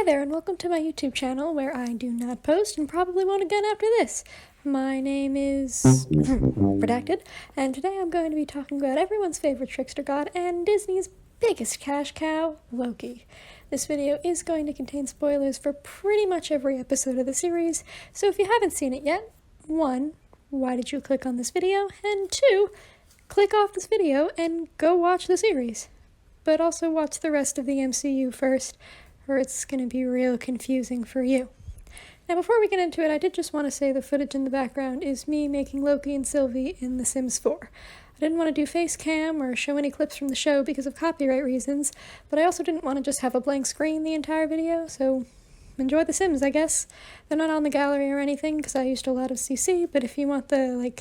there, and welcome to my YouTube channel where I do not post and probably won't again after this. My name is Redacted, and today I'm going to be talking about everyone's favorite trickster god and Disney's biggest cash cow, Loki. This video is going to contain spoilers for pretty much every episode of the series, so if you haven't seen it yet, 1, why did you click on this video? And 2, click off this video and go watch the series. But also watch the rest of the MCU first, or it's going to be real confusing for you. Now before we get into it, I did just want to say the footage in the background is me making Loki and Sylvie in The Sims 4. I didn't want to do face cam or show any clips from the show because of copyright reasons, but I also didn't want to just have a blank screen the entire video, so enjoy The Sims, I guess. They're not on the gallery or anything because I used a lot of CC, but if you want the,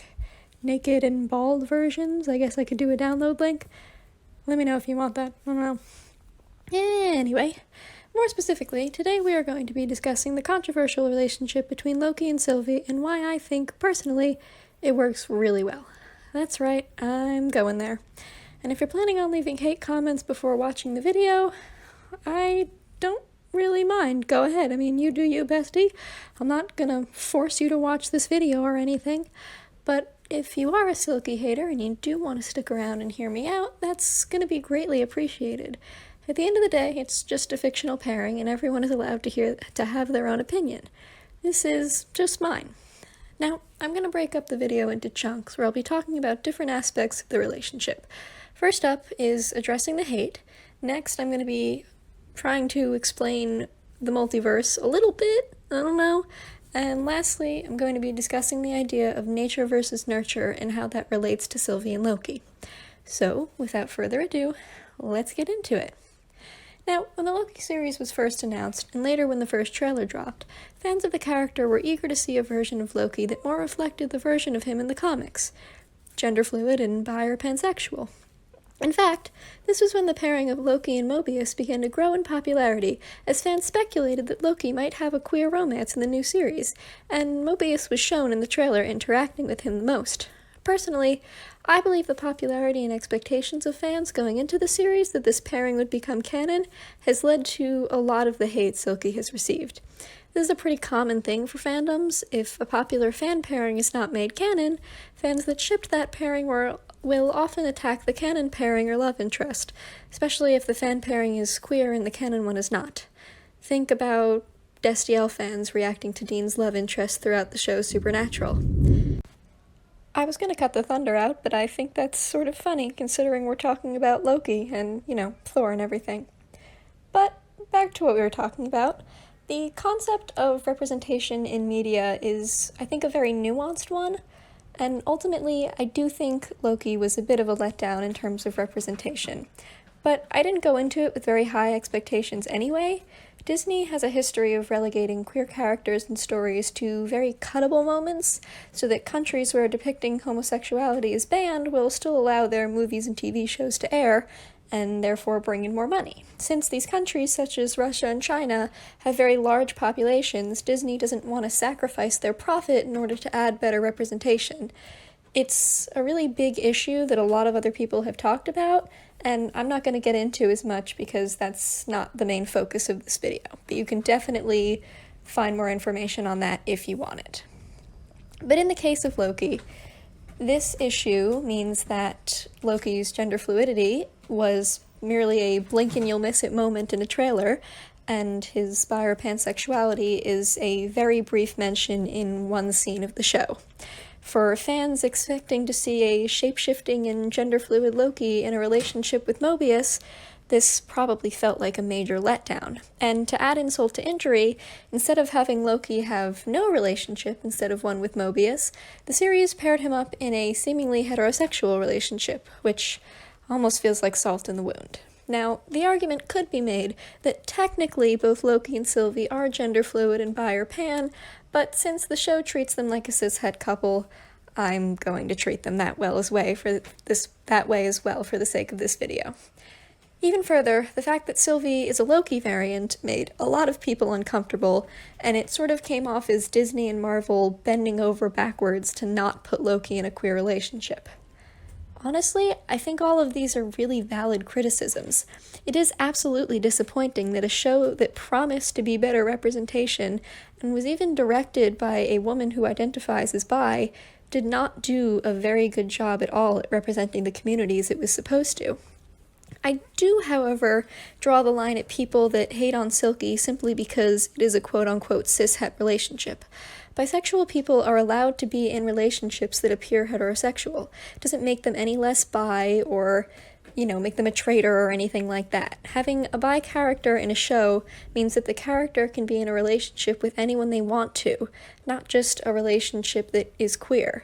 naked and bald versions, I guess I could do a download link. Let me know if you want that. I don't know. Anyway, more specifically, today we are going to be discussing the controversial relationship between Loki and Sylvie and why I think, personally, it works really well. That's right, I'm going there. And if you're planning on leaving hate comments before watching the video, I don't really mind. Go ahead. I mean, you do you, bestie. I'm not gonna force you to watch this video or anything, but if you are a Silky hater and you do want to stick around and hear me out, that's going to be greatly appreciated. At the end of the day, it's just a fictional pairing and everyone is allowed to have their own opinion. This is just mine. Now, I'm going to break up the video into chunks where I'll be talking about different aspects of the relationship. First up is addressing the hate. Next, I'm going to be trying to explain the multiverse a little bit, I don't know. And lastly, I'm going to be discussing the idea of nature versus nurture and how that relates to Sylvie and Loki. So, without further ado, let's get into it. Now, when the Loki series was first announced, and later when the first trailer dropped, fans of the character were eager to see a version of Loki that more reflected the version of him in the comics, gender fluid and bi or pansexual. In fact, this was when the pairing of Loki and Mobius began to grow in popularity, as fans speculated that Loki might have a queer romance in the new series, and Mobius was shown in the trailer interacting with him the most. Personally, I believe the popularity and expectations of fans going into the series that this pairing would become canon has led to a lot of the hate Silky has received. This is a pretty common thing for fandoms. If a popular fan pairing is not made canon, fans that shipped that pairing will often attack the canon pairing or love interest, especially if the fan pairing is queer and the canon one is not. Think about Destiel fans reacting to Dean's love interest throughout the show Supernatural. I was going to cut the thunder out, but I think that's sort of funny considering we're talking about Loki and, Thor and everything. But back to what we were talking about. The concept of representation in media is, I think, a very nuanced one. And ultimately, I do think Loki was a bit of a letdown in terms of representation. But I didn't go into it with very high expectations anyway. Disney has a history of relegating queer characters and stories to very cuttable moments, so that countries where depicting homosexuality is banned will still allow their movies and TV shows to air, and therefore bring in more money. Since these countries, such as Russia and China, have very large populations, Disney doesn't want to sacrifice their profit in order to add better representation. It's a really big issue that a lot of other people have talked about, and I'm not going to get into as much because that's not the main focus of this video, but you can definitely find more information on that if you want it. But in the case of Loki, this issue means that Loki's gender fluidity was merely a blink and you'll miss it moment in a trailer, and his bi or pansexuality is a very brief mention in one scene of the show. For fans expecting to see a shape-shifting and gender-fluid Loki in a relationship with Mobius, this probably felt like a major letdown. And to add insult to injury, instead of having Loki have no relationship instead of one with Mobius, the series paired him up in a seemingly heterosexual relationship, which almost feels like salt in the wound. Now, the argument could be made that technically both Loki and Sylvie are gender fluid and bi or pan, but since the show treats them like a cis-het couple, I'm going to treat them that way as well for the sake of this video. Even further, the fact that Sylvie is a Loki variant made a lot of people uncomfortable, and it sort of came off as Disney and Marvel bending over backwards to not put Loki in a queer relationship. Honestly, I think all of these are really valid criticisms. It is absolutely disappointing that a show that promised to be better representation and was even directed by a woman who identifies as bi did not do a very good job at all at representing the communities it was supposed to. I do, however, draw the line at people that hate on Silky simply because it is a quote-unquote cishet relationship. Bisexual people are allowed to be in relationships that appear heterosexual. It doesn't make them any less bi or, make them a traitor or anything like that. Having a bi character in a show means that the character can be in a relationship with anyone they want to, not just a relationship that is queer.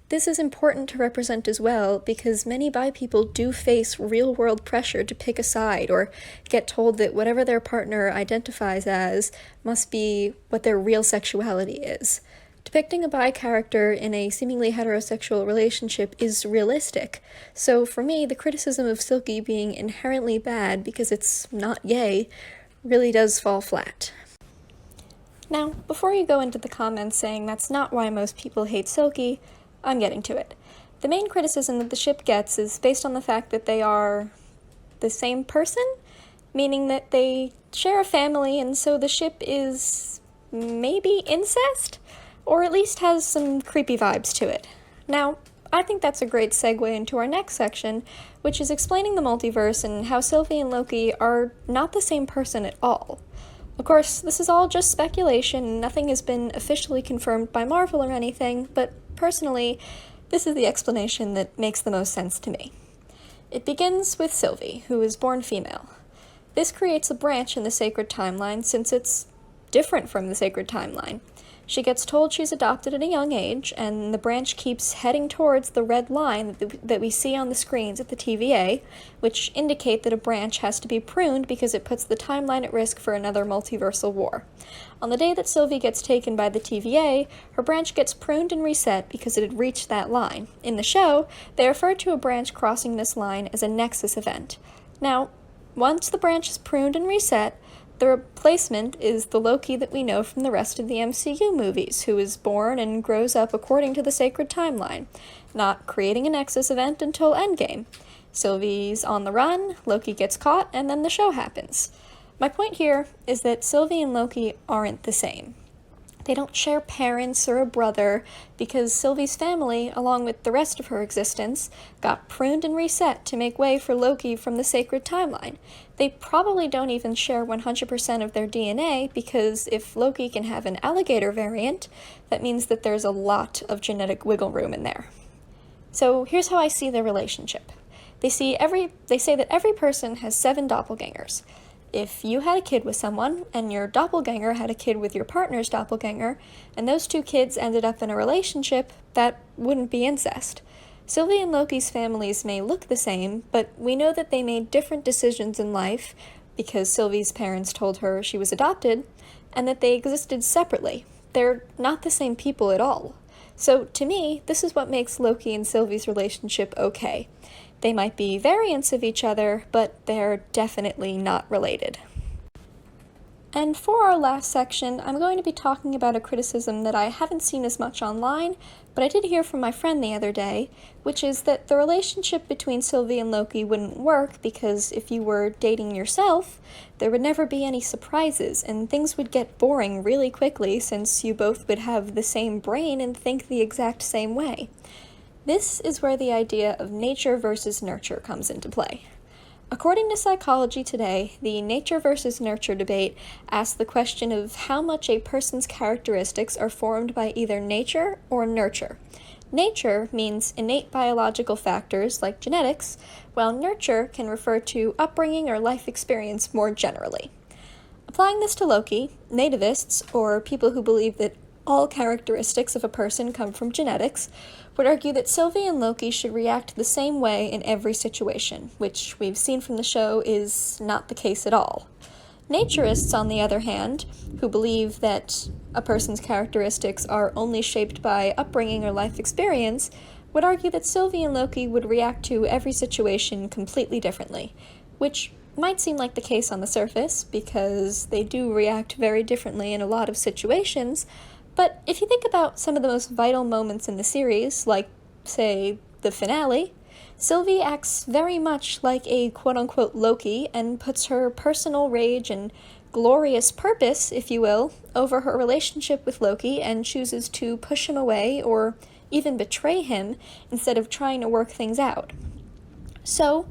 This is important to represent as well because many bi people do face real-world pressure to pick a side or get told that whatever their partner identifies as must be what their real sexuality is. Depicting a bi character in a seemingly heterosexual relationship is realistic, so for me, the criticism of Silky being inherently bad because it's not gay really does fall flat. Now, before you go into the comments saying that's not why most people hate Silky, I'm getting to it. The main criticism that the ship gets is based on the fact that they are the same person, meaning that they share a family and so the ship is maybe incest, or at least has some creepy vibes to it. Now, I think that's a great segue into our next section, which is explaining the multiverse and how Sylvie and Loki are not the same person at all. Of course, this is all just speculation, and nothing has been officially confirmed by Marvel or anything, but personally, this is the explanation that makes the most sense to me. It begins with Sylvie, who is born female. This creates a branch in the sacred timeline since it's different from the sacred timeline. She gets told she's adopted at a young age, and the branch keeps heading towards the red line that we see on the screens at the TVA, which indicate that a branch has to be pruned because it puts the timeline at risk for another multiversal war. On the day that Sylvie gets taken by the TVA, her branch gets pruned and reset because it had reached that line. In the show, they refer to a branch crossing this line as a nexus event. Now, once the branch is pruned and reset, the replacement is the Loki that we know from the rest of the MCU movies, who is born and grows up according to the sacred timeline, not creating a Nexus event until Endgame. Sylvie's on the run, Loki gets caught, and then the show happens. My point here is that Sylvie and Loki aren't the same. They don't share parents or a brother because Sylvie's family, along with the rest of her existence, got pruned and reset to make way for Loki from the sacred timeline. They probably don't even share 100% of their DNA because if Loki can have an alligator variant, that means that there's a lot of genetic wiggle room in there. So here's how I see their relationship. They say that every person has 7 doppelgangers. If you had a kid with someone, and your doppelganger had a kid with your partner's doppelganger, and those 2 kids ended up in a relationship, that wouldn't be incest. Sylvie and Loki's families may look the same, but we know that they made different decisions in life because Sylvie's parents told her she was adopted, and that they existed separately. They're not the same people at all. So, to me, this is what makes Loki and Sylvie's relationship okay. They might be variants of each other, but they're definitely not related. And for our last section, I'm going to be talking about a criticism that I haven't seen as much online, but I did hear from my friend the other day, which is that the relationship between Sylvie and Loki wouldn't work because if you were dating yourself, there would never be any surprises, and things would get boring really quickly since you both would have the same brain and think the exact same way. This is where the idea of nature versus nurture comes into play. According to Psychology Today, the nature versus nurture debate asks the question of how much a person's characteristics are formed by either nature or nurture. Nature means innate biological factors like genetics, while nurture can refer to upbringing or life experience more generally. Applying this to Loki, nativists, or people who believe that all characteristics of a person come from genetics, would argue that Sylvie and Loki should react the same way in every situation, which we've seen from the show is not the case at all. Naturists, on the other hand, who believe that a person's characteristics are only shaped by upbringing or life experience, would argue that Sylvie and Loki would react to every situation completely differently, which might seem like the case on the surface, because they do react very differently in a lot of situations. But if you think about some of the most vital moments in the series, like, say, the finale, Sylvie acts very much like a quote-unquote Loki and puts her personal rage and glorious purpose, if you will, over her relationship with Loki and chooses to push him away or even betray him instead of trying to work things out. So,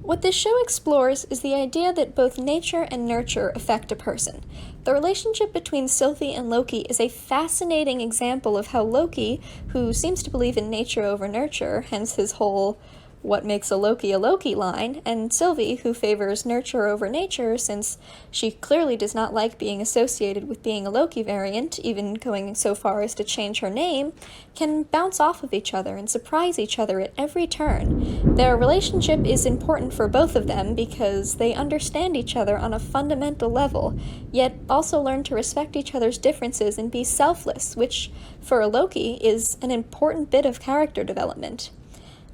what this show explores is the idea that both nature and nurture affect a person. The relationship between Sylvie and Loki is a fascinating example of how Loki, who seems to believe in nature over nurture, hence his whole "what makes a Loki line," and Sylvie, who favors nurture over nature since she clearly does not like being associated with being a Loki variant, even going so far as to change her name, can bounce off of each other and surprise each other at every turn. Their relationship is important for both of them because they understand each other on a fundamental level, yet also learn to respect each other's differences and be selfless, which, for a Loki, is an important bit of character development.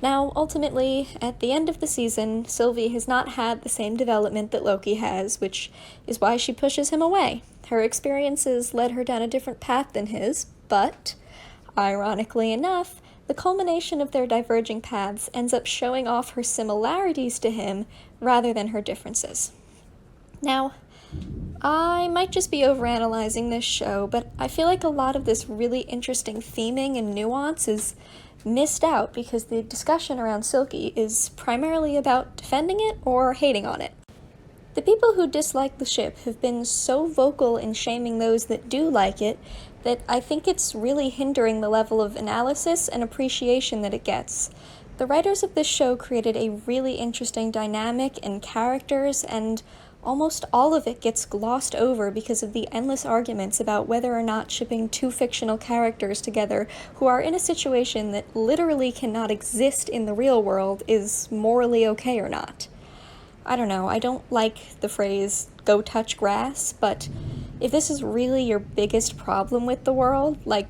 Now, ultimately, at the end of the season, Sylvie has not had the same development that Loki has, which is why she pushes him away. Her experiences led her down a different path than his, but, ironically enough, the culmination of their diverging paths ends up showing off her similarities to him rather than her differences. Now, I might just be overanalyzing this show, but I feel like a lot of this really interesting theming and nuance is missed out because the discussion around Silky is primarily about defending it or hating on it. The people who dislike the ship have been so vocal in shaming those that do like it that I think it's really hindering the level of analysis and appreciation that it gets. The writers of this show created a really interesting dynamic and characters, and almost all of it gets glossed over because of the endless arguments about whether or not shipping two fictional characters together who are in a situation that literally cannot exist in the real world is morally okay or not. I don't know, I don't like the phrase, "go touch grass," but if this is really your biggest problem with the world, like,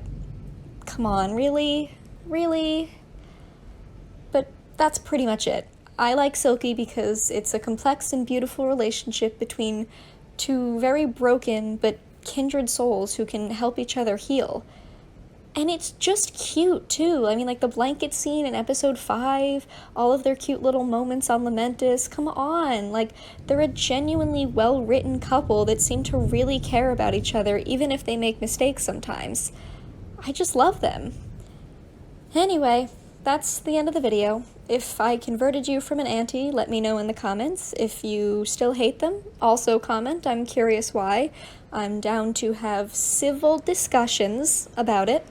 come on, really? Really? But that's pretty much it. I like Silky because it's a complex and beautiful relationship between two very broken but kindred souls who can help each other heal. And it's just cute, too. I mean, like the blanket scene in episode 5, all of their cute little moments on Lamentus, come on. Like, they're a genuinely well-written couple that seem to really care about each other, even if they make mistakes sometimes. I just love them. Anyway, that's the end of the video. If I converted you from an anti, let me know in the comments. If you still hate them, also comment. I'm curious why. I'm down to have civil discussions about it.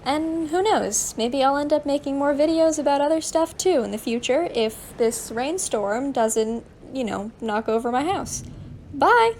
And who knows, maybe I'll end up making more videos about other stuff too in the future if this rainstorm doesn't, knock over my house. Bye!